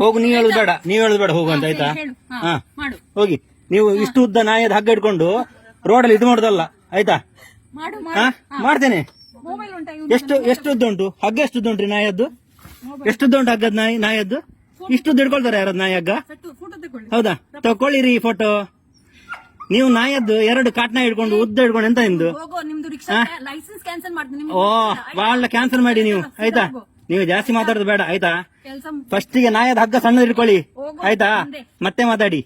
ಹೋಗು, ನೀವ್ ಹೇಳುದು ಬೇಡ, ಹೋಗು ಅಂತ ಆಯ್ತಾ. ಹಾ ಹೋಗಿ. ನೀವು ಇಷ್ಟು ಉದ್ದ ನಾಯದ ಹಗ್ಗ ಇಟ್ಕೊಂಡು ರೋಡಲ್ಲಿ ಇದು ಮಾಡುದಲ್ಲ ಆಯ್ತಾ. ಮಾಡ್ತೇನೆ. ಎಷ್ಟು ಉದ್ದ ಉಂಟು ಹಗ್ಗ? ಎಷ್ಟು ಉದ್ದ ಉಂಟ್ರಿ ನಾಯದ್ದು? ಎಷ್ಟು ಉದ್ದ ಉಂಟು ಹಗ್ಗದ ನಾಯದ್ದು? ಇಷ್ಟು ಉದ್ದ ಹಿಡ್ಕೊಳ್ತಾರೆ ಯಾರದ್ ನಾಯಿ ಹಗ್ಗ? ಹೌದಾ, ತಕೊಳ್ಳಿರಿ ಫೋಟೋ. ನೀವು ನಾಯದ್ದು 2 ಕಾಟ್ನ ಹಿಡ್ಕೊಂಡು ಉದ್ದ ಹಿಡ್ಕೊಂಡು ಎಂತ ನಿಮ್ದು? ಓ ಬಾಳ ಕ್ಯಾನ್ಸಲ್ ಮಾಡಿ ನೀವು ಆಯ್ತಾ. ನೀವು ಜಾಸ್ತಿ ಮಾತಾಡೋದು ಬೇಡ ಆಯ್ತಾ. ಫಸ್ಟಿಗೆ ನಾಯದ ಹಗ್ಗ ಸಣ್ಣದ ಹಿಡ್ಕೊಳ್ಳಿ ಆಯ್ತಾ, ಮತ್ತೆ ಮಾತಾಡಿ.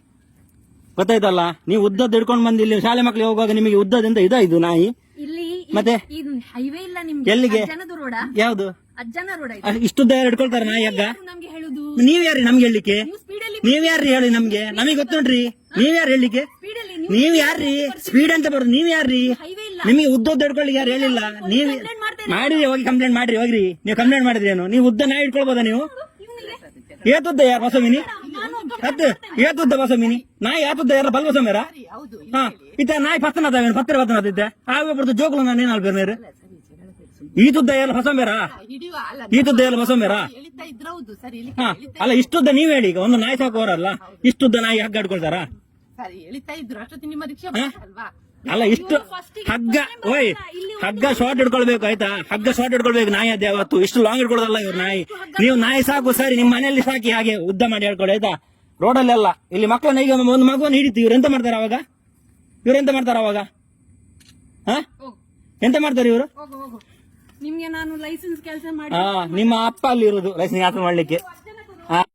ಗೊತ್ತಾಯ್ತಲ್ಲ. ನೀವು ಉದ್ದದ್ದು ಹಿಡ್ಕೊಂಡು ಬಂದು ಇಲ್ಲಿ ಶಾಲೆ ಮಕ್ಕಳಿಗೆ ಹೋಗುವಾಗ ನಿಮಗೆ ಉದ್ದದಿಂದ ಇದು ನಾಯಿ. ಮತ್ತೆ ಎಲ್ಲಿಗೆ? ಯಾವ್ದು ಇಷ್ಟುದ್ದ ಯಾರು ಹಿಡ್ಕೊಳ್ತಾರೆ ನಾಯಿ ಹಗ್ಗ? ನೀವ್ ಯಾರಿ ನಮ್ಗೆ ಹೇಳಲಿಕ್ಕೆ? ನೀವ್ ಯಾರ್ರಿ ಹೇಳಿ ನಮ್ಗೆ? ನಮಗೆ ಗೊತ್ತುಂಟ್ರಿ. ನೀವ್ ಯಾರು ಹೇಳಲಿಕ್ಕೆ? ನೀವ್ ಯಾರ್ರಿ ಸ್ಪೀಡ್ ಅಂತ ಬರೋದು? ನೀವ್ ಯಾರ್ರಿ? ನಿಮಗೆ ಉದ್ದದ್ದು ಹಿಡ್ಕೊಳ್ಳಿ ಯಾರು ಹೇಳಿಲ್ಲ. ನೀವ್ ಮಾಡಿರಿ, ಹೋಗಿ ಕಂಪ್ಲೇಂಟ್ ಮಾಡ್ರಿ. ಹೋಗ್ರಿ, ನೀವು ಕಂಪ್ಲೇಂಟ್ ಮಾಡಿದ್ರಿ ಏನು? ನೀವು ಉದ್ದ ನಾಯಿ ಹಿಡ್ಕೊಳ್ಬೋದಾ ನೀವು? ಏತುದ್ದ ಯಾರು ಬಸಮಿನಿ? ಏತುದ್ದ ಬಸಮಿನಿ ನಾಯಿ ಏತುದ್ದ ಯಾರ ಬಲ್ ಬಸಮೇರ? ಹಾ ಇತ್ತ ನಾಯಿ ಪತ್ತನದ ಪತ್ತರ ಪತ್ತನದಿದ್ದೆ ಆಗ ಬರ್ದು ಜೋಗುಲು ನಾನು ಏನ್ ಬೇರೆ ಮೇರೆ ಈ ತುದ್ದ ಎಲ್ಲ ಹೊಸ ಮೇರ? ಈ ತುದ್ದ ಎಲ್ಲ ಹೊಸ ಮೇರ? ಹಾ ಅಲ್ಲ, ಇಷ್ಟುದ್ದ ನೀವ್ ಹೇಳಿ. ಈಗ ಒಂದು ನಾಯಿ ಸಾಕೋರಲ್ಲ, ಇಷ್ಟುದ್ದ ನಾಯಿ ಹಗ್ಗ ಹಿಡ್ಕೊಳ್ತಾರ? ಅಲ್ಲ, ಇಷ್ಟು ಹಗ್ಗ ಹಗ್ಗ ಶಾರ್ಟ್ ಹಿಡ್ಕೊಳ್ಬೇಕು ಆಯ್ತಾ. ಹಗ್ಗ ಶಾರ್ಟ್ ಹಿಡ್ಕೊಳ್ಬೇಕು ನಾಯಿ ಅದೇ ಯಾವತ್ತು. ಇಷ್ಟು ಲಾಂಗ್ ಹಿಡ್ಕೊಳೋದಲ್ಲ ಇವ್ರು ನಾಯಿ. ನೀವು ನಾಯಿ ಸಾಕು ಸರಿ, ನಿಮ್ ಮನೆಯಲ್ಲಿ ಸಾಕಿ ಹಾಗೆ ಉದ್ದ ಮಾಡಿ ಹೇಳ್ಕೊಡಿ ಆಯ್ತಾ. ರೋಡಲ್ಲೆಲ್ಲ ಇಲ್ಲಿ ಮಕ್ಕಳನ್ನ ಈಗ ಒಂದು ಮಗುವನ್ನು ಹಿಡಿತು. ಇವ್ರು ಎಂತ ಮಾಡ್ತಾರ ಅವಾಗ? ಹಾ ಎಂತ ಮಾಡ್ತಾರೆ ಇವರು? ನಿಮ್ಗೆ ನಾನು ಲೈಸೆನ್ಸ್ ಕೆಲಸ ಮಾಡಿ ನಿಮ್ಮ ಅಪ್ಪ ಅಲ್ಲಿ ಇರುದು ಲೈಸೆನ್ಸ್ ಕೆಲಸ ಮಾಡ್ಲಿಕ್ಕೆ.